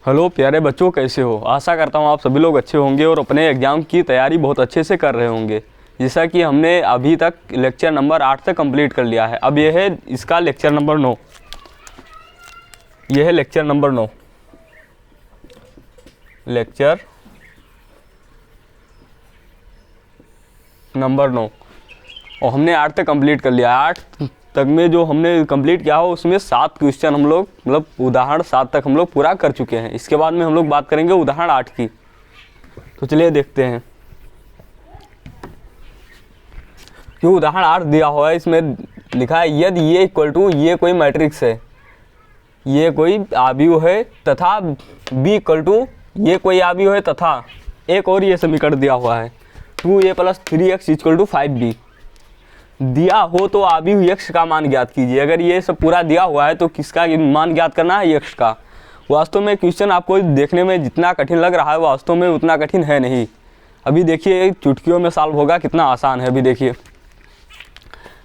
Hello प्यारे बच्चों, कैसे हो। आशा करता हूँ आप सभी लोग अच्छे होंगे और अपने एग्ज़ाम की तैयारी बहुत अच्छे से कर रहे होंगे। जैसा कि हमने अभी तक लेक्चर नंबर 8 तक कंप्लीट कर लिया है। अब यह है इसका लेक्चर नंबर 9। यह है लेक्चर नंबर 9। लेक्चर नंबर 9 और हमने 8 तक कंप्लीट कर लिया। 8 तक में जो हमने कंप्लीट किया हो उसमें 7 क्वेश्चन हम लोग मतलब उदाहरण 7 तक हम लोग पूरा कर चुके हैं। इसके बाद में हम लोग बात करेंगे उदाहरण 8 की। तो चलिए देखते हैं क्यों उदाहरण 8 दिया हुआ है। इसमें लिखा है यदि ये इक्वल टू ये कोई मैट्रिक्स है, ये कोई आव्यूह है तथा बी इक्वल टू ये कोई आव्यूह है तथा एक और ये समीकरण दिया हुआ है 2a + 3x = 5b। दिया हो तो आव्यूह यक्ष का मान ज्ञात कीजिए। अगर ये सब पूरा दिया हुआ है तो किसका मान ज्ञात करना है? यक्ष का। वास्तव में क्वेश्चन आपको देखने में जितना कठिन लग रहा है वास्तव में उतना कठिन है नहीं। अभी देखिए चुटकियों में सॉल्व होगा, कितना आसान है। अभी देखिए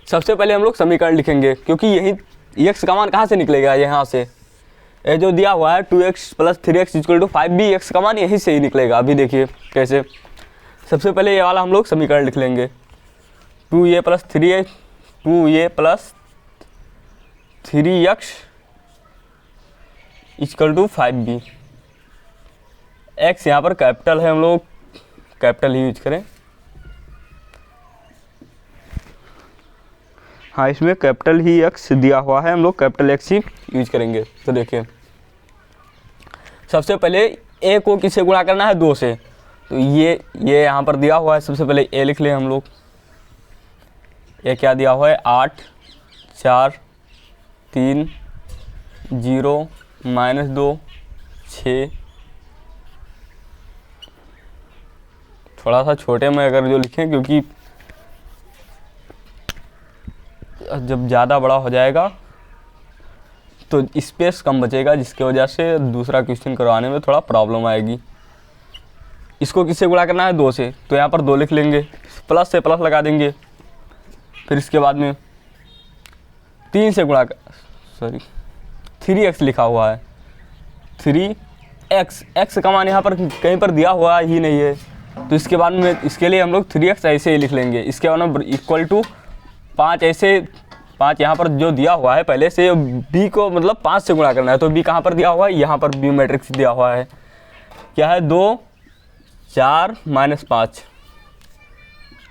सबसे पहले हम लोग समीकरण लिखेंगे क्योंकि यही यक्ष का मान कहाँ से निकलेगा? यहाँ से। ये जो दिया हुआ है 2x + 3x = 5b, यक्ष का मान यहीं से ही निकलेगा। अभी देखिए कैसे। सबसे पहले ये वाला हम लोग समीकरण लिख लेंगे 2a + 3x 2a + 3x = 5b। x यहाँ पर कैपिटल है, हम लोग कैपिटल ही यूज करें। हाँ, इसमें कैपिटल ही x दिया हुआ है, हम लोग कैपिटल X ही यूज करेंगे। तो देखिए सबसे पहले a को किससे गुणा करना है? 2 से। तो ये यहाँ पर दिया हुआ है। सबसे पहले a लिख लें हम लोग। ये क्या दिया हुआ है? 8 4 3 0 -2 6। थोड़ा सा छोटे में अगर जो लिखें क्योंकि जब ज़्यादा बड़ा हो जाएगा तो स्पेस कम बचेगा, जिसकी वजह से दूसरा क्वेश्चन करवाने में थोड़ा प्रॉब्लम आएगी। इसको किससे गुणा करना है? 2 से। तो यहाँ पर 2 लिख लेंगे, प्लस से प्लस लगा देंगे। फिर इसके बाद में 3 से गुणा 3x लिखा हुआ है। 3x, x का मान यहाँ पर कहीं पर दिया हुआ ही नहीं है। तो इसके बाद में इसके लिए हम लोग 3x ऐसे ही लिख लेंगे। इसके बाद में इक्वल टू 5 ऐसे 5 यहाँ पर जो दिया हुआ है पहले से b को मतलब 5 से गुणा करना है। तो b कहाँ पर दिया हुआ है? यहाँ पर b मैट्रिक्स दिया हुआ है। क्या है? 2 4 -5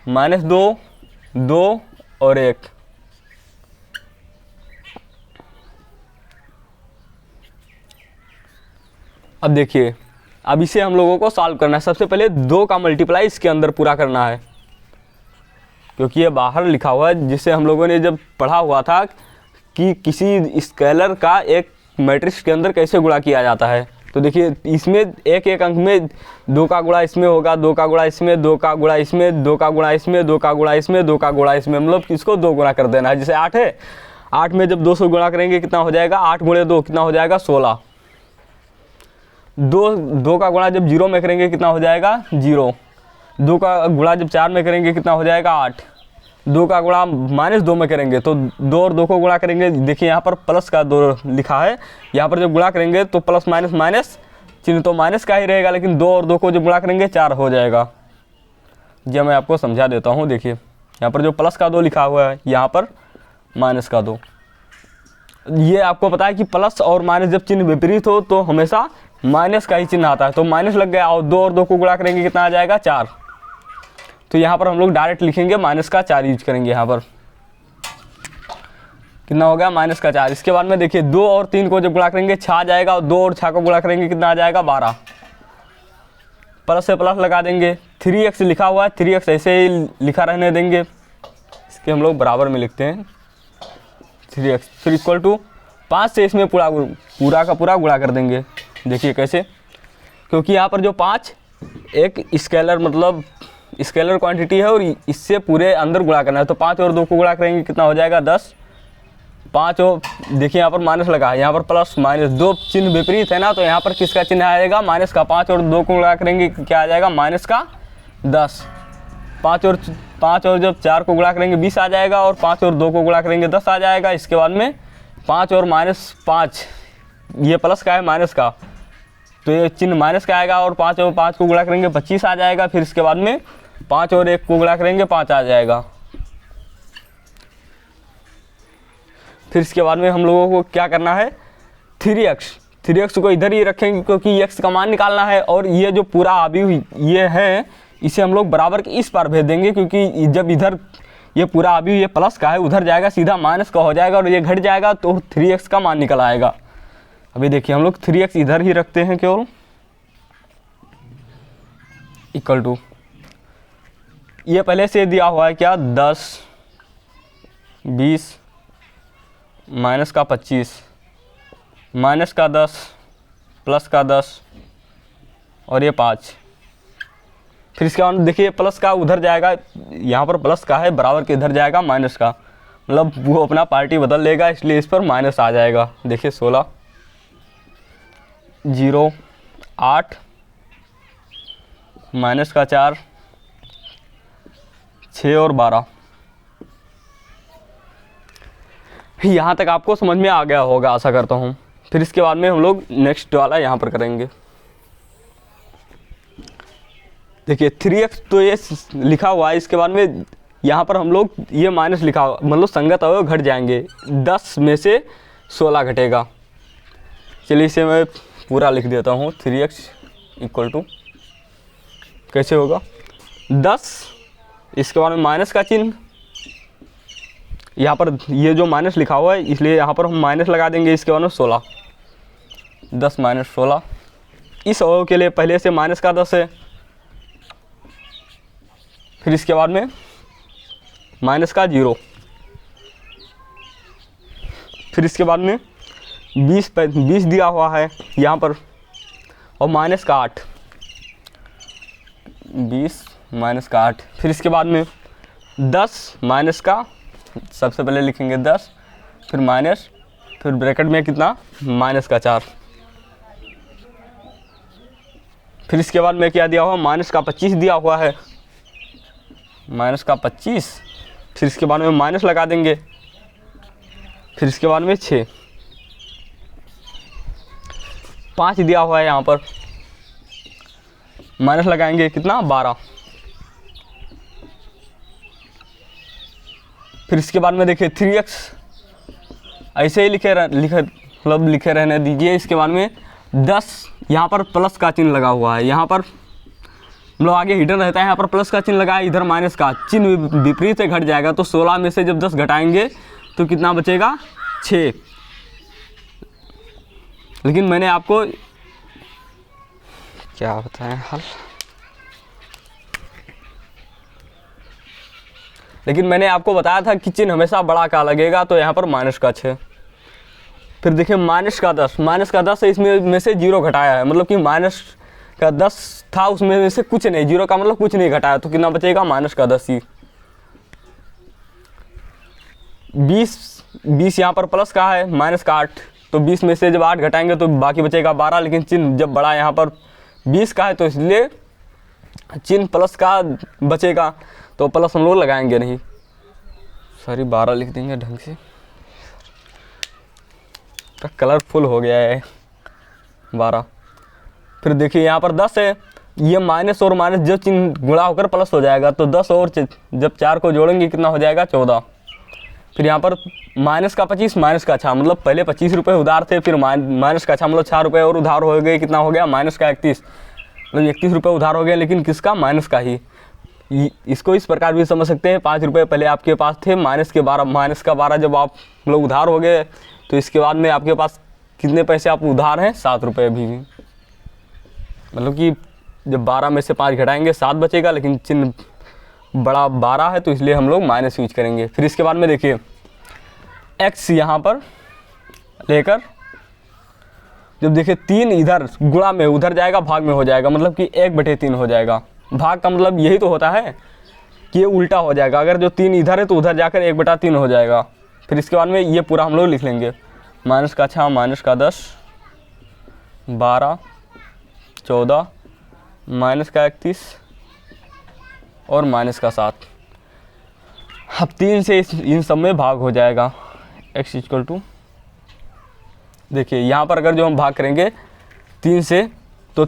-2 2 और 1। अब देखिए अब इसे हम लोगों को सॉल्व करना है। सबसे पहले 2 का मल्टीप्लाई इसके अंदर पूरा करना है क्योंकि ये बाहर लिखा हुआ है, जिसे हम लोगों ने जब पढ़ा हुआ था कि किसी स्केलर का एक मैट्रिक्स के अंदर कैसे गुणा किया जाता है। तो देखिए इसमें एक एक अंक में 2 का गुणा इसमें होगा, 2 का गुणा इसमें, 2 का गुणा इसमें, 2 का गुणा इसमें, 2 का गुणा इसमें, 2 का गुणा इसमें, मतलब इसको 2 गुणा कर देना है। जैसे 8 है, 8 में जब 2 से गुणा करेंगे कितना हो जाएगा? 8 × 2 कितना हो जाएगा? 16। 2 का गुणा जब 0 में करेंगे कितना हो जाएगा? 0। 2 का गुणा जब 4 में करेंगे कितना हो जाएगा? 8। 2 का गुणा -2 में करेंगे तो 2 और 2 को गुणा करेंगे। देखिए यहाँ पर प्लस का 2 लिखा है, यहाँ पर जब गुणा करेंगे तो प्लस माइनस माइनस चिन्ह तो माइनस का ही रहेगा, लेकिन 2 और 2 को जब गुणा करेंगे 4 हो जाएगा। जब मैं आपको समझा देता हूँ, देखिए यहाँ पर जो प्लस का 2 लिखा हुआ है, यहाँ पर माइनस का 2। ये आपको पता है कि प्लस और माइनस जब चिन्ह विपरीत हो तो हमेशा माइनस का ही चिन्ह आता है। तो माइनस लग गया और 2 और 2 को गुणा करेंगे कितना आ जाएगा? 4। तो यहाँ पर हम लोग डायरेक्ट लिखेंगे माइनस का 4 यूज करेंगे। यहाँ पर कितना हो गया? माइनस का 4। इसके बाद में देखिए 2 और 3 को जब गुणा करेंगे 6 आ जाएगा और 2 और 6 को गुणा करेंगे कितना आ जाएगा? 12। प्लस से प्लस लगा देंगे। 3x लिखा हुआ है, 3x ऐसे ही लिखा रहने देंगे। इसके हम लोग बराबर में लिखते हैं 3x। फिर इक्वल टू 5 से इसमें पूरा का पूरा गुणा कर देंगे। देखिए कैसे, क्योंकि यहाँ पर जो 5 एक स्केलर मतलब स्केलर क्वांटिटी है और इससे पूरे अंदर गुणा करना है। तो 5 और 2 को गुणा करेंगे कितना हो जाएगा? 10। 5 और देखिए यहाँ पर माइनस लगा है, यहाँ पर प्लस माइनस 2 चिन्ह विपरीत है ना, तो यहाँ पर किसका चिन्ह आएगा? माइनस का। 5 और 2 को गुणा करेंगे क्या आ जाएगा? माइनस का 10। 5 और जब 4 को गुणा करेंगे 20 आ जाएगा और 5 और 2 को गुणा करेंगे 10 आ जाएगा। इसके बाद में 5 और -5 ये प्लस का है माइनस का, तो ये चिन्ह माइनस का आएगा और 5 और 5 को गुणा करेंगे 25 आ जाएगा। फिर इसके बाद में 5 और 1 को गुणा करेंगे 5 आ जाएगा। फिर इसके बाद में हम लोगों को क्या करना है, 3x को इधर ही रखेंगे क्योंकि x का मान निकालना है। और ये जो पूरा अवयव ये है इसे हम लोग बराबर के इस पार भेज देंगे, क्योंकि जब इधर ये पूरा अवयव ये प्लस का है उधर जाएगा सीधा माइनस का हो जाएगा और ये घट जाएगा तो 3x का मान निकल आएगा। अभी देखिए हम लोग 3x इधर ही रखते हैं केवल, इक्वल टू ये पहले से दिया हुआ है क्या 10 20 माइनस का 25 माइनस का 10 प्लस का 10 और ये 5। फिर इसके बाद देखिए प्लस का उधर जाएगा, यहाँ पर प्लस का है बराबर के इधर जाएगा माइनस का, मतलब वो अपना पार्टी बदल लेगा इसलिए इस पर माइनस आ जाएगा। देखिए 16 0 8 माइनस का 4 6 और 12। यहाँ तक आपको समझ में आ गया होगा आशा करता हूँ। फिर इसके बाद में हम लोग नेक्स्ट वाला यहाँ पर करेंगे। देखिए 3x तो ये लिखा हुआ है, इसके बाद में यहाँ पर हम लोग ये माइनस लिखा हुआ, मतलब संगत अवयव घट जाएंगे, 10 में से 16 घटेगा। चलिए इसे मैं पूरा लिख देता हूँ। 3x इक्वल टू कैसे होगा 10, इसके बाद में माइनस का चिन्ह, यहाँ पर ये जो माइनस लिखा हुआ है इसलिए यहाँ पर हम माइनस लगा देंगे। इसके बाद में 16, 10 माइनस 16, इस अवयव के लिए पहले से माइनस का 10 है। फिर इसके बाद में माइनस का 0, फिर इसके बाद में 20 दिया हुआ है यहाँ पर और माइनस का 8, 20 माइनस का 8। फिर इसके बाद में 10 माइनस का, सबसे पहले लिखेंगे 10 फिर माइनस, फिर ब्रैकेट में कितना माइनस का 4। फिर इसके बाद में क्या दिया हुआ माइनस का 25 दिया हुआ है, माइनस का 25। फिर इसके बाद में माइनस लगा देंगे। फिर इसके बाद में 6, 5 दिया हुआ है यहाँ पर, माइनस लगाएंगे कितना 12। फिर इसके बाद में देखिए 3x ऐसे ही लिखे रहने दीजिए। इसके बाद में 10 यहाँ पर प्लस का चिन्ह लगा हुआ है, यहाँ पर हम लोग आगे हिडन रहता है, यहाँ पर प्लस का चिन्ह लगा है, इधर माइनस का चिन्ह विपरीत से घट जाएगा। तो 16 में से जब 10 घटाएंगे तो कितना बचेगा 6। लेकिन मैंने आपको क्या बताया हल, लेकिन मैंने आपको बताया था कि चिन्ह हमेशा बड़ा का लगेगा, तो यहाँ पर माइनस का 6। फिर देखिए माइनस का 10 है, इसमें में से 0 घटाया है, मतलब कि माइनस का 10 था उसमें से कुछ नहीं, 0 का मतलब कुछ नहीं घटाया, तो कितना बचेगा माइनस का 10 ही। 20 यहाँ पर प्लस का है, माइनस का 8, तो 20 में से जब 8 घटाएंगे तो बाकी बचेगा 12। लेकिन चिन्ह जब बड़ा यहाँ पर 20 का है तो इसलिए चिन्ह प्लस का बचेगा, तो प्लस हम लोग लगाएंगे नहीं, सॉरी 12 लिख देंगे ढंग से, तो कलरफुल हो गया है 12। फिर देखिए यहाँ पर 10 है, ये माइनस और माइनस जब चिन्ह गुणा होकर प्लस हो जाएगा, तो 10 और जब 4 को जोड़ेंगे कितना हो जाएगा 14। फिर यहाँ पर माइनस का 25 माइनस का 6, मतलब पहले 25 रुपये उधार थे, फिर माइनस का 6 मतलब 4 रुपये और उधार हो गए, कितना हो गया माइनस का 31, मतलब 31 रुपये उधार हो गए, लेकिन किसका माइनस का ही। इसको इस प्रकार भी समझ सकते हैं, 5 रुपये पहले आपके पास थे, माइनस का 12 जब आप लोग उधार हो गए तो इसके बाद में आपके पास कितने पैसे आप उधार हैं 7 रुपये भी, मतलब कि जब 12 में से 5 घटाएंगे 7 बचेगा, लेकिन चिन्ह बड़ा 12 है तो इसलिए हम लोग माइनस यूज करेंगे। फिर इसके बाद में देखिए x यहाँ पर लेकर जब देखिए 3 इधर गुणा में उधर जाएगा भाग में हो जाएगा, मतलब कि 1/3 हो जाएगा। भाग का मतलब यही तो होता है कि ये उल्टा हो जाएगा, अगर जो 3 इधर है तो उधर जाकर 1/3 हो जाएगा। फिर इसके बाद में ये पूरा हम लोग लिख लेंगे, माइनस का 6 माइनस का 10 12 14 माइनस का 31 और माइनस का 7। अब 3 से इन सब में भाग हो जाएगा। x इक्वल टू देखिए यहाँ पर अगर जो हम भाग करेंगे 3 से तो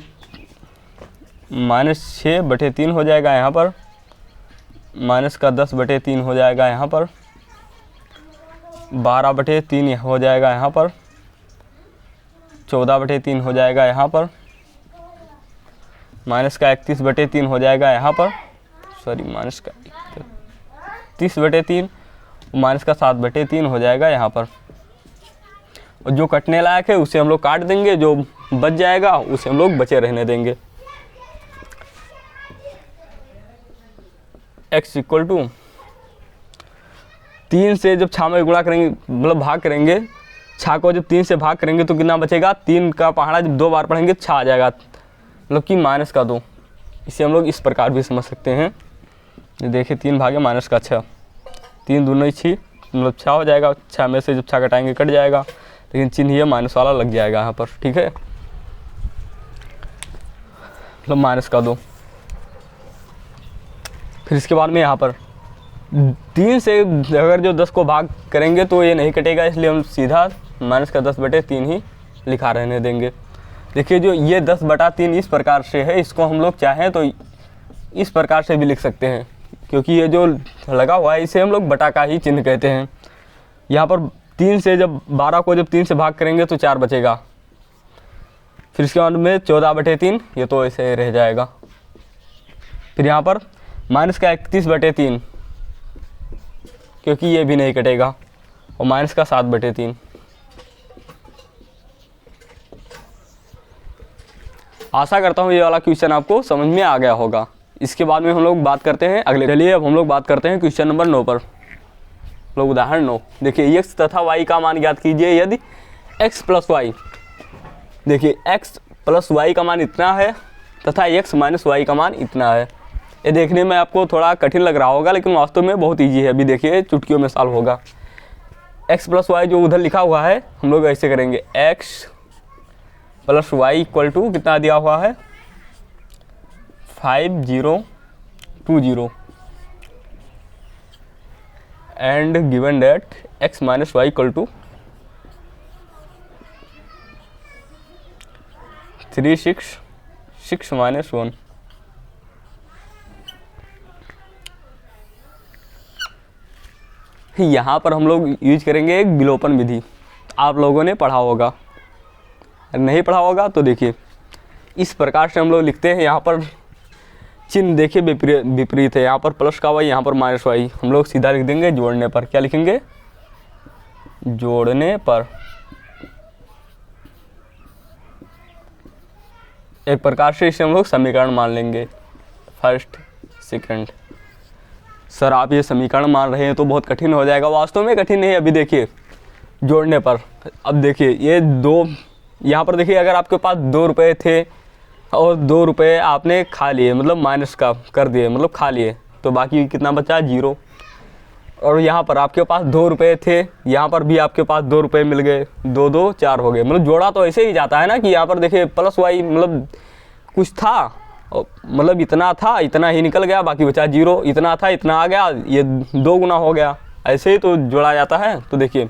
-6/3 हो जाएगा यहाँ पर, माइनस का 10/3 हो जाएगा यहाँ पर, 12/3 हो जाएगा यहाँ पर, 14/3 हो जाएगा यहाँ पर, माइनस का 31/3 हो जाएगा यहाँ पर, सॉरी माइनस का 30/3, माइनस का 7/3 हो जाएगा यहाँ पर। और जो कटने लायक है उसे हम लोग काट देंगे, जो बच जाएगा उसे हम लोग बचे रहने देंगे। x = 3 से जब 6 में गुणा करेंगे, मतलब भाग करेंगे, 6 को जब 3 से भाग करेंगे तो कितना बचेगा, 3 का पहाड़ा जब 2 बार पढ़ेंगे 6 आ जाएगा, मतलब कि -2। इसे हम लोग इस प्रकार भी समझ सकते हैं। देखिए 3 भागे -6, 3 दूनी 6, मतलब 6 हो जाएगा। 6 में से जब 6 घटाएंगे कट जाएगा, लेकिन चिन्ह ये माइनस वाला लग जाएगा यहाँ पर, ठीक है, मतलब -2। फिर इसके बाद में यहाँ पर 3 से अगर जो 10 को भाग करेंगे तो ये नहीं कटेगा, इसलिए हम सीधा -10/3 ही लिखा रहने देंगे। देखिए जो ये 10/3 इस प्रकार से है, इसको हम लोग चाहें तो इस प्रकार से भी लिख सकते हैं, क्योंकि ये जो लगा हुआ है इसे हम लोग बटा का ही चिन्ह कहते हैं। यहाँ पर 3 से जब 12 को जब 3 से भाग करेंगे तो 4 बचेगा। फिर इसके बाद में 14/3, ये तो ऐसे रह जाएगा। फिर यहाँ पर माइनस का 31/3, क्योंकि ये भी नहीं कटेगा, और माइनस का 7/3। आशा करता हूँ ये वाला क्वेश्चन आपको समझ में आ गया होगा। इसके बाद में हम लोग बात करते हैं अगले। चलिए अब हम लोग बात करते हैं क्वेश्चन नंबर 9 पर। लोग उदाहरण 9 देखिए, x तथा y का मान ज्ञात कीजिए यदि x + y। देखिए x + y का मान इतना है तथा x - y का मान इतना है। ये देखने में आपको थोड़ा कठिन लग रहा होगा, लेकिन वास्तव में बहुत ईजी है। अभी देखिए चुटकियों में सॉल्व होगा। x + y जो उधर लिखा हुआ है हम लोग ऐसे करेंगे, x + y = कितना दिया हुआ है, 5020, and given that x - y = 366 - 1। यहाँ पर हम लोग यूज करेंगे एक विलोपन विधि। आप लोगों ने पढ़ा होगा, नहीं पढ़ा होगा तो देखिए इस प्रकार से हम लोग लिखते हैं। यहाँ पर चिन्ह देखिए विपरीत है, यहाँ पर प्लस का y, यहाँ पर -y। हम लोग सीधा लिख देंगे जोड़ने पर। क्या लिखेंगे, जोड़ने पर। एक प्रकार से इसे हम लोग समीकरण मान लेंगे, फर्स्ट सेकंड। सर आप ये समीकरण मान रहे हैं तो बहुत कठिन हो जाएगा। वास्तव में कठिन नहीं है। अभी देखिए जोड़ने पर, अब देखिए ये 2, यहाँ पर देखिए अगर आपके पास 2 रुपये थे और 2 रुपये आपने खा लिए, मतलब माइनस का कर दिए, मतलब खा लिए, तो बाकी कितना बचा, 0। और यहाँ पर आपके पास 2 रुपये थे, यहाँ पर भी आपके पास 2 रुपये मिल गए, 2 2 4 हो गए। मतलब जोड़ा तो ऐसे ही जाता है ना कि यहाँ पर देखिए प्लस वाई, मतलब कुछ था, मतलब इतना था, इतना ही निकल गया, बाकी बचा 0। इतना था, इतना आ गया, ये 2 गुना हो गया। ऐसे ही तो जोड़ा जाता है। तो देखिए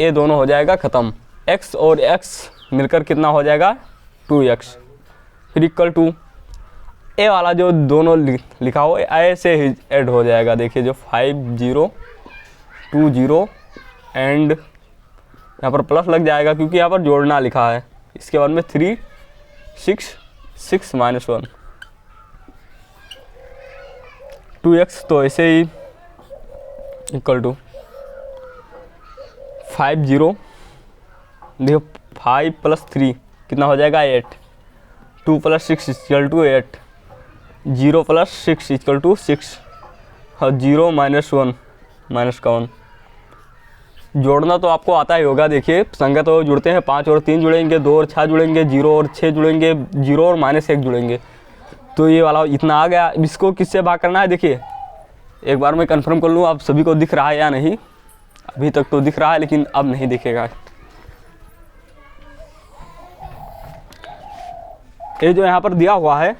ये दोनों हो जाएगा ख़त्म। x और x मिलकर कितना हो जाएगा, 2x। फिर इक्वल टू ए वाला जो दोनों लिखा हो ऐसे ही ऐड हो जाएगा। देखिए जो 5020 एंड यहाँ पर प्लस लग जाएगा क्योंकि यहाँ पर जोड़ना लिखा है। इसके बाद में 366 - 1, 2x तो ऐसे ही इक्वल टू 50, देखो 5 + 3 कितना हो जाएगा, 8। 2 + 6 = 8, 0 + 6 = 6, और 0 - 1 -1। जोड़ना तो आपको आता ही होगा। देखिए संगत हो जुड़ते हैं, 5 और 3 जुड़ेंगे, 2 और 6 जुड़ेंगे, 0 और 6 जुड़ेंगे, 0 और -1 जुड़ेंगे। तो ये वाला इतना आ गया। इसको किससे भाग करना है, देखिए एक बार मैं कंफर्म कर लूँ आप सभी को दिख रहा है या नहीं। अभी तक तो दिख रहा है लेकिन अब नहीं दिखेगा। ये जो यहाँ पर दिया हुआ है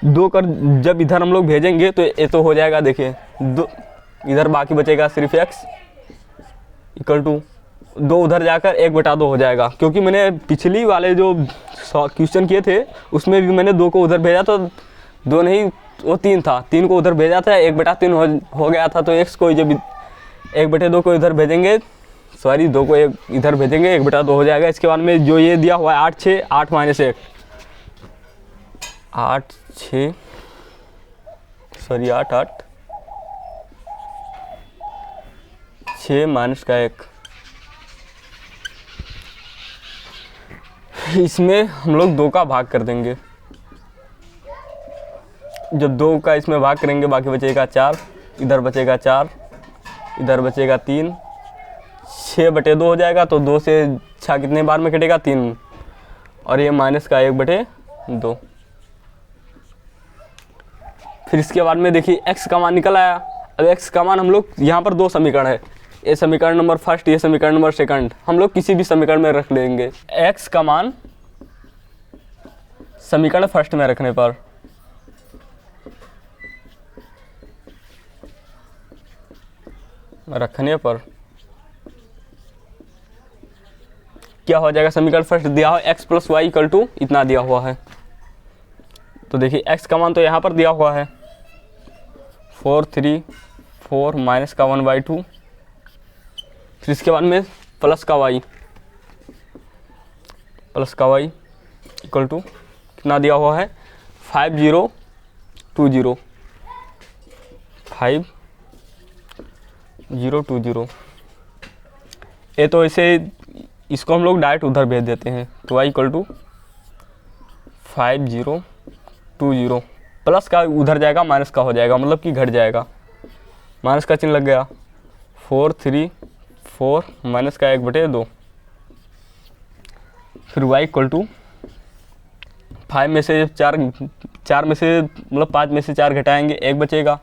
2 कर जब इधर हम लोग भेजेंगे तो ये तो हो जाएगा। देखिए 2 इधर बाकी बचेगा सिर्फ x इक्वल टू 2 उधर जाकर 1/2 हो जाएगा, क्योंकि मैंने पिछली वाले जो क्वेश्चन किए थे उसमें भी मैंने 2 को उधर भेजा, तो 2 नहीं वो 3 था, 3 को उधर भेजा था, 1/3 हो गया था। तो x को जब 1/2 को इधर भेजेंगे, सॉरी 2 को इधर भेजेंगे, 1/2 हो जाएगा। इसके बाद में जो ये दिया हुआ है 8 6 8 -1 8 6 सॉरी 8 8 6 माइनस का 1, इसमें हम लोग 2 का भाग कर देंगे। जब 2 का इसमें भाग करेंगे बाकी बचेगा 4, इधर बचेगा 4, इधर बचेगा 3, 6/2 हो जाएगा। तो 2 से 6 कितने बार में कटेगा? 3, और ये माइनस का 1/2। फिर इसके बाद में देखिए x का मान निकल आया। अब x का मान हम लोग यहाँ पर 2 समीकरण है, ये समीकरण नंबर फर्स्ट, ये समीकरण नंबर सेकंड, हम लोग किसी भी समीकरण में रख लेंगे। x का मान समीकरण फर्स्ट में रखने पर क्या हो जाएगा? समीकरण फर्स्ट दिया हो x + y = इतना दिया हुआ है। तो देखिए x का मान तो यहाँ पर दिया हुआ है 4 3 4 माइनस का 1/2, फिर इसके बाद में प्लस का y = कितना दिया हुआ है? 5 0 2 0 5 0 2 0। ये तो ऐसे इसको हम लोग डायरेक्ट उधर भेज देते हैं। तो y = 5 0 2 0, प्लस का उधर जाएगा माइनस का हो जाएगा, मतलब कि घट जाएगा, माइनस का चिन्ह लग गया। 4 3 4 माइनस का 1/2, फिर y = 5 में से 4 में से मतलब 5 में से 4 घटाएंगे 1 बचेगा,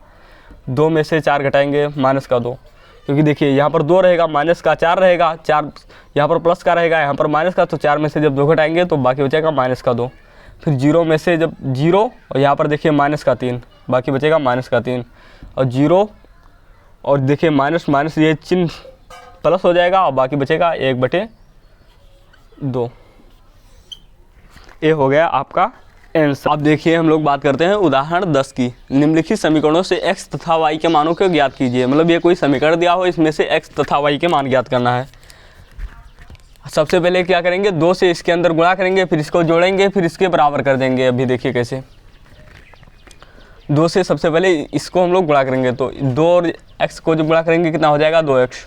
2 में से 4 घटाएंगे माइनस का 2, क्योंकि देखिए यहाँ पर 2 रहेगा, माइनस का 4 रहेगा, 4 यहाँ पर प्लस का रहेगा, यहाँ पर माइनस का, तो 4 में से जब 2 घटाएंगे तो बाकी बचेगा माइनस का 2। फिर 0 में से जब 0 और यहाँ पर देखिए माइनस का 3, बाकी बचेगा माइनस का 3, और 0 और देखिए माइनस माइनस ये चिन्ह प्लस हो जाएगा और बाकी बचेगा 1/2। ये हो गया आपका आंसर। अब देखिए हम लोग बात करते हैं उदाहरण 10 की। निम्नलिखित समीकरणों से x तथा y के मानों को ज्ञात कीजिए। मतलब ये कोई समीकरण दिया हो, इसमें से x तथा y के मान ज्ञात करना है। सबसे पहले क्या करेंगे? 2 से इसके अंदर गुणा करेंगे, फिर इसको जोड़ेंगे, फिर इसके बराबर कर देंगे। अभी देखिए कैसे। 2 से सबसे पहले इसको हम लोग गुणा करेंगे, तो 2 और x को जब गुणा करेंगे कितना हो जाएगा? 2x।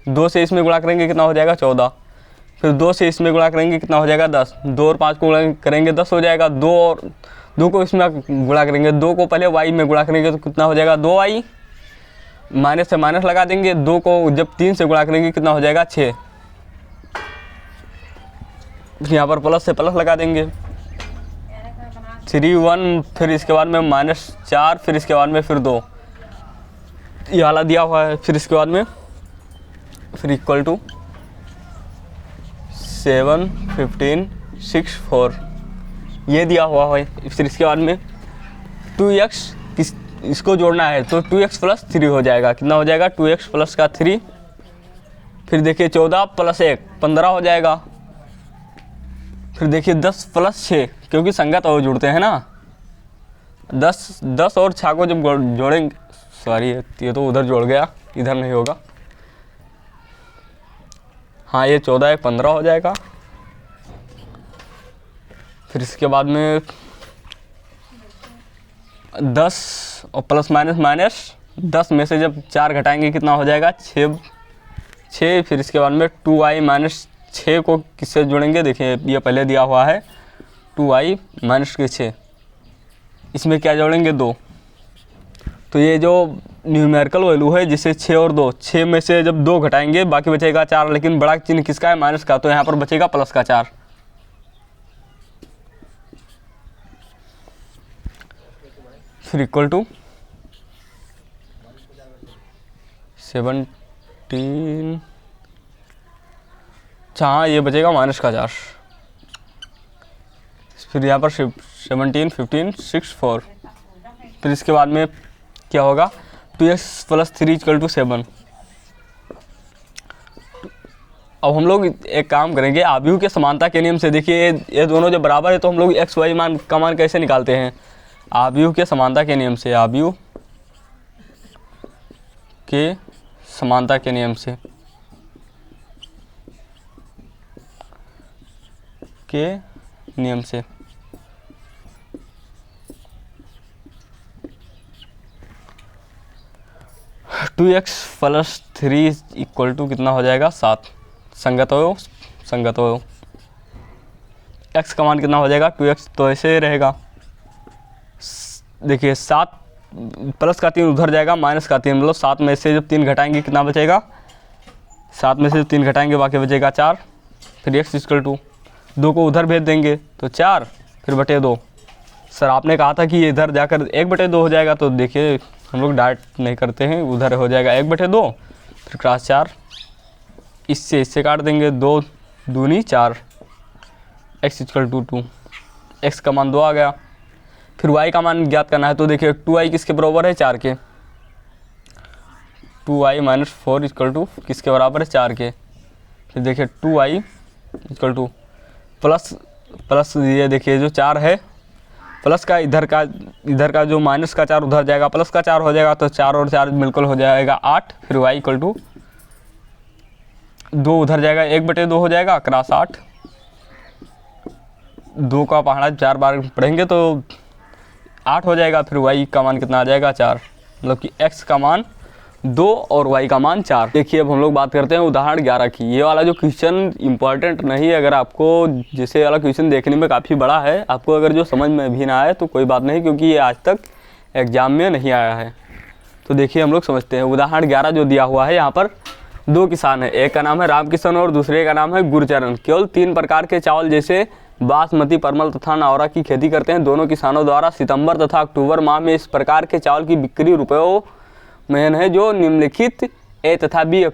2 से इसमें गुणा करेंगे कितना हो जाएगा? 14। फिर 2 से इसमें गुणा करेंगे कितना हो जाएगा? 10। 2 और 5 को गुणा करेंगे 10 हो जाएगा। 2 को इसमें गुणा करेंगे, 2 को पहले y में गुणा करेंगे तो कितना हो जाएगा? 2y। माइनस से माइनस लगा देंगे। 2 को जब 3 से गुणा करेंगे कितना हो जाएगा? 6। यहाँ पर प्लस से प्लस लगा देंगे। 3 1, फिर इसके बाद में -4, फिर इसके बाद में फिर 2, ये वाला दिया हुआ है। फिर इसके बाद में फिर इक्वल टू 7 15 6 4, ये दिया हुआ है। फिर इसके बाद में 2x इसको जोड़ना है, तो 2x + 3 हो जाएगा। कितना हो जाएगा? 2x + 3। फिर देखिए 14 + 1 15 हो जाएगा। फिर देखिए 10 + 6, क्योंकि संगत और जुड़ते हैं ना। 10 और 6 को जब जोड़ेंगे, सॉरी ये तो उधर जोड़ गया, इधर नहीं होगा। हाँ, ये 14 1 15 हो जाएगा। फिर इसके बाद में 10 और प्लस माइनस माइनस 10 में से जब 4 घटाएंगे कितना हो जाएगा? 6। फिर इसके बाद में 2y - 6 को किससे जोड़ेंगे? देखिए ये पहले दिया हुआ है 2y - 6, इसमें क्या जोड़ेंगे? 2। तो ये जो न्यूमेरिकल वैल्यू है जिसे 6 और 2, 6 में से जब 2 घटाएंगे बाकी बचेगा 4, लेकिन बड़ा चिन्ह किसका है? माइनस का, तो यहाँ पर बचेगा प्लस का 4। फिर इक्वल टू 17, हाँ ये बचेगा माइनस का 4। फिर यहाँ पर 17 15 6 4। फिर इसके बाद में क्या होगा? 2x plus 3 equal to 7। अब हम लोग एक काम करेंगे, आव्यूह के समानता के नियम से। देखिए ये दोनों जब बराबर है तो हम लोग एक्स वाई मान का मान कैसे निकालते हैं? आव्यूह के समानता के नियम से, आव्यूह के समानता के नियम से, के नियम से। Two x plus 3 equal to कितना हो जाएगा? 7। संगत हो, संगत हो। एक्स का मान कितना हो जाएगा? 2x, तो ऐसे रहेगा। देखिए 7 प्लस का 3 उधर जाएगा, माइनस का 3, मतलब 7 में से जब 3 घटाएंगे कितना बचेगा? 7 में से जब 3 घटाएंगे बाकी बचेगा 4। फिर x इक्वल टू 2 को उधर भेज देंगे तो 4, फिर बटे 2। सर आपने कहा था कि ये इधर जाकर 1/2 हो जाएगा, तो देखिए हम लोग डायरेक्ट नहीं करते हैं, उधर हो जाएगा 1/2, फिर क्रॉस 4, इससे काट देंगे, 2 दूनी 4, x इक्वल टू 2। x का मान 2 आ गया। फिर y का मान ज्ञात करना है, तो देखिए 2i किसके बराबर है? 4 के। 2i माइनस 4 इक्वल टू किसके बराबर है? 4 के। फिर देखिए 2i इक्वल टू प्लस ये देखिए जो 4 है, प्लस का इधर का जो माइनस का 4 उधर जाएगा, प्लस का 4 हो जाएगा, तो 4 और 4 बिल्कुल हो जाएगा 8। फिर y इक्वल टू 2 उधर जाएगा, 1/2 हो जाएगा, क्रॉस 8। 2 का पहाड़ा 4 बार पढ़ेंगे तो 8 हो जाएगा। फिर y का मान कितना आ जाएगा? 4। मतलब कि x का मान 2 और y का मान 4। देखिए अब हम लोग बात करते हैं उदाहरण 11 की। ये वाला जो क्वेश्चन इंपॉर्टेंट नहीं है, अगर आपको जैसे वाला क्वेश्चन देखने में काफ़ी बड़ा है, आपको अगर जो समझ में भी ना आए तो कोई बात नहीं, क्योंकि ये आज तक एग्जाम में नहीं आया है। तो देखिए हम लोग समझते हैं। उदाहरण 11 जो दिया हुआ है, यहाँ पर 2 किसान हैं, एक का नाम है रामकिशन और दूसरे का नाम है गुरचरण। केवल 3 प्रकार के चावल जैसे बासमती, परमल तथा नावरा की खेती करते हैं। दोनों किसानों द्वारा सितंबर तथा अक्टूबर माह में इस प्रकार के चावल की बिक्री रुपयों में है जो निम्नलिखित ए तथा बी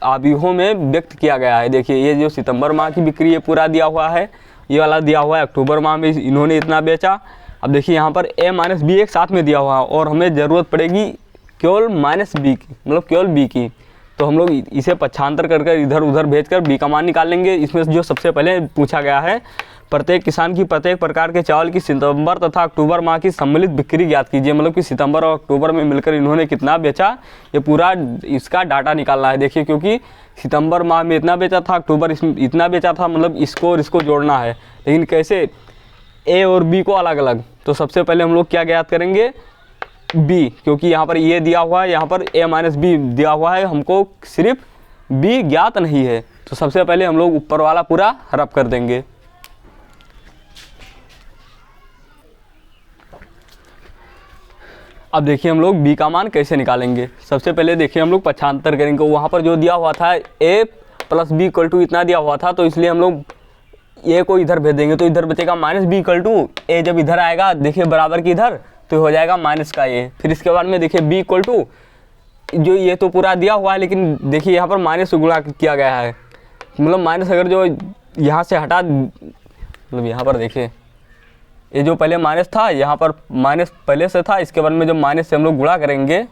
आव्यूहों में व्यक्त किया गया है। देखिए ये जो सितंबर माह की बिक्री ये पूरा दिया हुआ है, ये वाला दिया हुआ है अक्टूबर माह में इन्होंने इतना बेचा। अब देखिए यहाँ पर a माइनस बी एक साथ में दिया हुआ है और हमें ज़रूरत पड़ेगी केवल माइनस बी की, मतलब केवल बी की। तो हम लोग इसे पक्षांतर कर इधर उधर भेजकर बी का मान निकाल लेंगे। इसमें जो सबसे पहले पूछा गया है, प्रत्येक किसान की प्रत्येक प्रकार के चावल की सितंबर तथा अक्टूबर माह की सम्मिलित बिक्री ज्ञात कीजिए। मतलब कि सितंबर और अक्टूबर में मिलकर इन्होंने कितना बेचा, ये पूरा इसका डाटा निकालना है। देखिए क्योंकि सितंबर माह में इतना बेचा था, अक्टूबर इसमें इतना बेचा था, मतलब इसको और इसको जोड़ना है। लेकिन कैसे? ए और बी को अलग अलग। तो सबसे पहले हम लोग क्या ज्ञात करेंगे? बी, क्योंकि यहाँ पर ये दिया हुआ है, यहाँ पर a माइनस बी दिया हुआ है, हमको सिर्फ b ज्ञात नहीं है। तो सबसे पहले हम लोग ऊपर वाला पूरा रब कर देंगे। अब देखिए हम लोग b का मान कैसे निकालेंगे। सबसे पहले देखिए हम लोग पक्षांतर करेंगे। वहाँ पर जो दिया हुआ था a plus B equal to इतना दिया हुआ था, तो इसलिए हम लोग a को इधर भेज देंगे, तो इधर बचेगा minus B equal to a। जब इधर आएगा देखिए बराबर की इधर, तो हो जाएगा माइनस का a। फिर इसके बाद में देखिए b इक्वल टू जो ये तो पूरा दिया हुआ है, लेकिन देखिए यहाँ पर माइनस से गुणा किया गया है। मतलब माइनस अगर जो यहाँ से हटा, मतलब यहाँ पर देखिए ये जो पहले माइनस था, यहाँ पर माइनस पहले से था, इसके बाद में जब माइनस से हम लोग गुणा करेंगे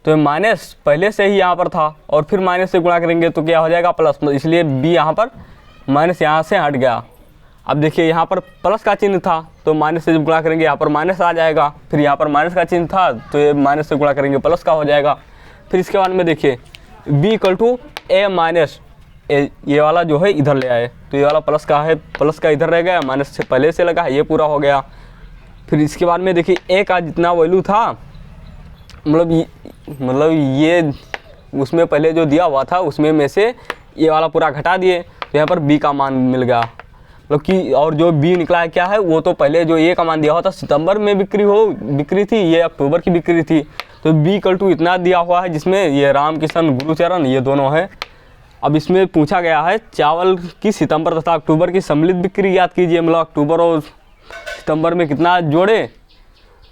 तो माइनस पहले से ही यहाँ पर था और फिर माइनस से गुणा करेंगे तो क्या हो जाएगा? प्लस। इसलिए b यहाँ पर माइनस यहाँ से हट गया। अब देखिए यहाँ पर प्लस का चिन्ह था, तो माइनस से जब गुणा करेंगे यहाँ पर माइनस आ जाएगा। फिर यहाँ पर माइनस का चिन्ह था, तो ये माइनस से गुणा करेंगे प्लस का हो जाएगा। फिर इसके बाद में देखिए b equal to a minus ये वाला जो है इधर ले आए, तो ये वाला प्लस का है, प्लस का इधर रह गया, माइनस से पहले से लगा है, ये पूरा हो गया। फिर इसके बाद में देखिए a का जितना वैल्यू था, मतलब ये उसमें पहले जो दिया हुआ था उसमें में से ये वाला पूरा घटा दिए, तो यहाँ पर b का मान मिल गया। मतलब कि और जो b निकला है क्या है, वो तो पहले जो a का मान दिया हुआ था सितंबर में बिक्री थी, ये अक्टूबर की बिक्री थी। तो b इक्वल टू इतना दिया हुआ है, जिसमें ये रामकिशन गुरुचरण ये दोनों हैं। अब इसमें पूछा गया है चावल की सितंबर तथा अक्टूबर की सम्मिलित बिक्री ज्ञात कीजिए। मतलब अक्टूबर और सितंबर में कितना जोड़े,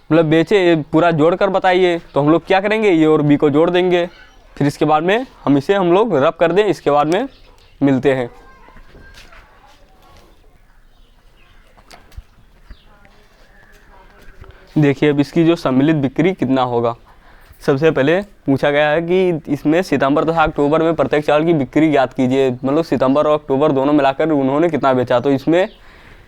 मतलब बेचे, ये पूरा जोड़ कर बताइए। तो हम लोग क्या करेंगे, ये और b को जोड़ देंगे। फिर इसके बाद में हम लोग रब कर दें, इसके बाद में मिलते हैं। देखिए अब इसकी जो सम्मिलित बिक्री कितना होगा। सबसे पहले पूछा गया है कि इसमें सितंबर तथा अक्टूबर में प्रत्येक चावल की बिक्री ज्ञात कीजिए, मतलब सितंबर और अक्टूबर दोनों मिलाकर उन्होंने कितना बेचा। तो इसमें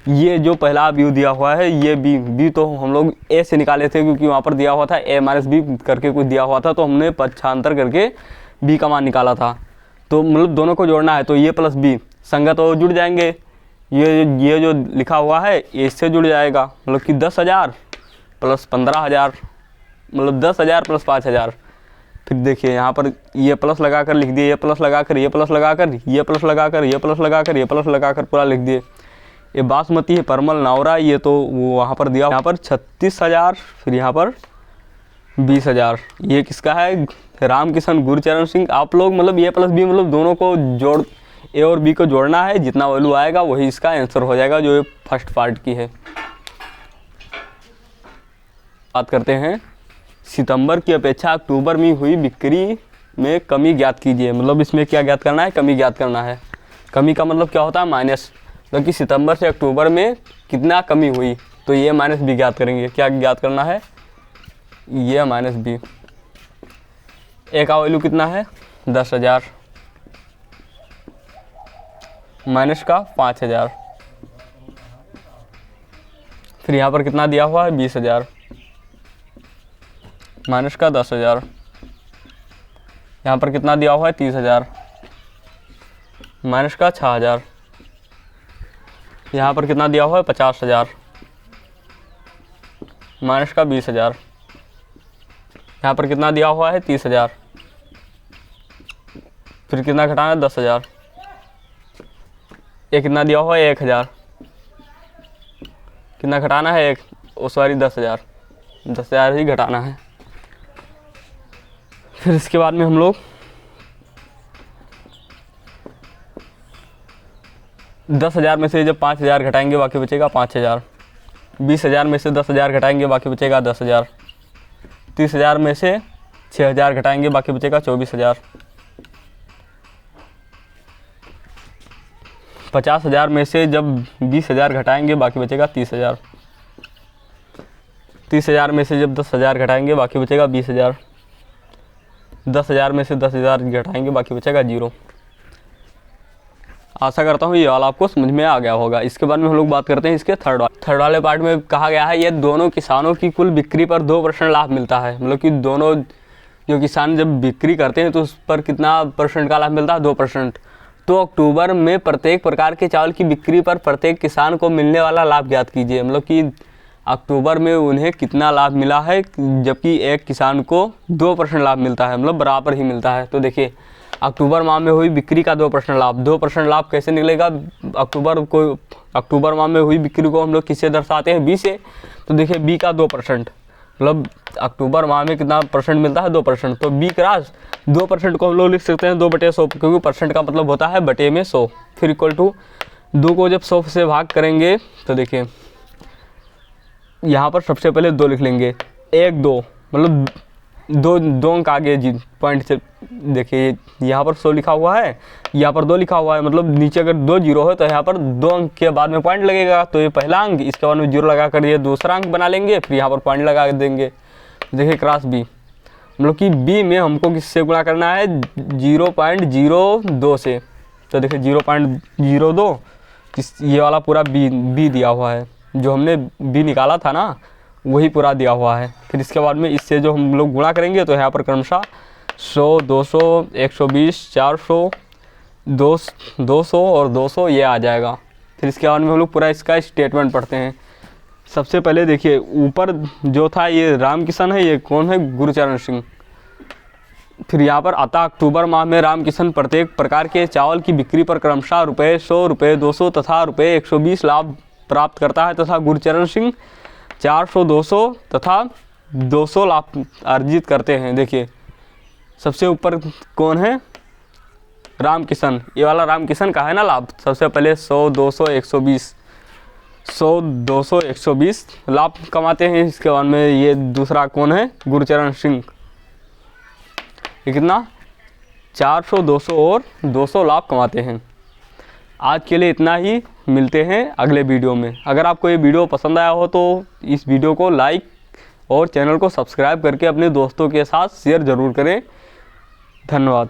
ये जो पहला व्यू दिया हुआ है ये बी तो हम लोग ए से निकाले थे, क्योंकि वहाँ पर दिया हुआ था ए माइनस बी करके कुछ दिया हुआ था, तो हमने पक्षांतर करके बी का मान निकाला था। तो मतलब दोनों को जोड़ना है, तो ये प्लस बी संगत और जुड़ जाएंगे। ये जो लिखा हुआ है ये इससे जुड़ जाएगा, मतलब कि 10,000 प्लस 15,000, मतलब 10,000 प्लस 5,000। फिर देखिए यहाँ पर ये प्लस लगाकर लिख दिए, ये प्लस लगाकर, ये प्लस लगाकर, ये प्लस लगाकर, ये प्लस लगाकर, ये प्लस लगाकर पूरा लिख दिए। ये बासमती है, परमल, नावरा, ये तो वो वहाँ पर दिया, यहाँ पर 36,000, फिर यहाँ पर 20,000। ये किसका है? राम किशन गुरचरण सिंह। आप लोग मतलब ये प्लस बी मतलब दोनों को जोड़, ए और बी को जोड़ना है, जितना वैल्यू आएगा वही इसका आंसर हो जाएगा, जो ये फर्स्ट पार्ट की है। बात करते हैं सितंबर की अपेक्षा अक्टूबर में हुई बिक्री में कमी ज्ञात कीजिए। मतलब इसमें क्या ज्ञात करना है? कमी ज्ञात करना है। कमी का मतलब क्या होता है? माइनस, मतलब कि सितंबर से अक्टूबर में कितना कमी हुई, तो ये माइनस बी ज्ञात करेंगे। क्या ज्ञात करना है? ये माइनस बी। ए का वैल्यू कितना है? 10,000 माइनस का 5,000। फिर यहाँ पर कितना दिया हुआ है? 20,000 माइनस का 10,000। यहाँ पर कितना दिया हुआ है? 30,000 माइनस का 6,000। यहाँ पर कितना दिया हुआ है? 50,000 माइनस का 20,000। यहाँ पर कितना दिया हुआ है? 30,000। फिर कितना घटाना है? 10,000। ये कितना दिया हुआ है? 1,000। कितना घटाना है? सॉरी 10,000। 10,000 ही घटाना है। फिर इसके बाद में हम लोग 10,000 में से जब 5,000 घटाएंगे बाकी बचेगा 5,000। 20,000 में से 10,000 घटाएंगे बाकी बचेगा 10,000। 30,000 में से 6,000 घटाएंगे बाकी बचेगा 24,000। 50,000 में से जब 20,000 घटाएंगे बाकी बचेगा 30,000। 30,000 में से जब 10,000 घटाएंगे बाकी बचेगा 20,000। 10,000 में से 10,000 घटाएंगे बाकी बचेगा 0। आशा करता हूँ ये वाला आपको समझ में आ गया होगा। इसके बाद में हम लोग बात करते हैं इसके थर्ड वाले पार्ट में। कहा गया है ये दोनों किसानों की कुल बिक्री पर 2% लाभ मिलता है। मतलब कि दोनों जो किसान जब बिक्री करते हैं तो उस पर कितना परसेंट का लाभ मिलता है? 2%। तो अक्टूबर में प्रत्येक प्रकार के चावल की बिक्री पर प्रत्येक किसान को मिलने वाला लाभ ज्ञात कीजिए। मतलब कि अक्टूबर में उन्हें कितना लाभ मिला है, जबकि एक किसान को 2% लाभ मिलता है, मतलब बराबर ही मिलता है। तो देखिए अक्टूबर माह में हुई बिक्री का 2% लाभ। 2% लाभ कैसे निकलेगा? अक्टूबर माह में हुई बिक्री को हम लोग किससे दर्शाते हैं? बी से। तो देखिए बी का 2%, मतलब अक्टूबर माह में कितना परसेंट मिलता है? 2%। तो बी क्रॉस 2% को हम लोग लिख सकते हैं 2/100, क्योंकि परसेंट का मतलब होता है बटे में 100। फिर इक्वल टू 2 को जब 100 से भाग करेंगे तो देखिए यहाँ पर सबसे पहले 2 लिख लेंगे। 1 2 मतलब 2 अंक आगे जी पॉइंट से। देखिए यहाँ पर 100 लिखा हुआ है, यहाँ पर 2 लिखा हुआ है, मतलब नीचे अगर 2 0 है तो यहाँ पर 2 अंक के बाद में पॉइंट लगेगा। तो ये पहला अंक, इसके बाद में 0 लगा कर ये दूसरा अंक बना लेंगे, फिर यहाँ पर पॉइंट लगा देंगे। देखिए क्रॉस बी, मतलब कि बी में हमको किससे गुणा करना है? 0.02 से। तो देखिए 0.02 ये वाला पूरा बी दिया हुआ है, जो हमने बी निकाला था ना वही पूरा दिया हुआ है। फिर इसके बाद में इससे जो हम लोग गुणा करेंगे तो यहाँ पर क्रमशः 100, 200, 120, 400, 200 और 200 ये आ जाएगा। फिर इसके बाद में हम लोग पूरा इसका स्टेटमेंट पढ़ते हैं। सबसे पहले देखिए ऊपर जो था ये राम किशन है, ये कौन है? गुरचरण सिंह। फिर यहाँ पर अतः अक्टूबर माह में राम किशन प्रत्येक प्रकार के चावल की बिक्री पर क्रमशः ₹100, ₹200 तथा ₹120 लाभ प्राप्त करता है, तथा गुरचरण सिंह 400, 200 तथा 200 लाभ अर्जित करते हैं। देखिए सबसे ऊपर कौन है? राम किशन। ये वाला राम किशन का है ना लाभ। सबसे पहले 100, 200, 120, 100, 200, 120 लाभ कमाते हैं। इसके बाद में ये दूसरा कौन है? गुरचरण सिंह। ये कितना? 400, 200 और 200 लाभ कमाते हैं। आज के लिए इतना ही, मिलते हैं अगले वीडियो में। अगर आपको ये वीडियो पसंद आया हो तो इस वीडियो को लाइक और चैनल को सब्सक्राइब करके अपने दोस्तों के साथ शेयर ज़रूर करें। धन्यवाद।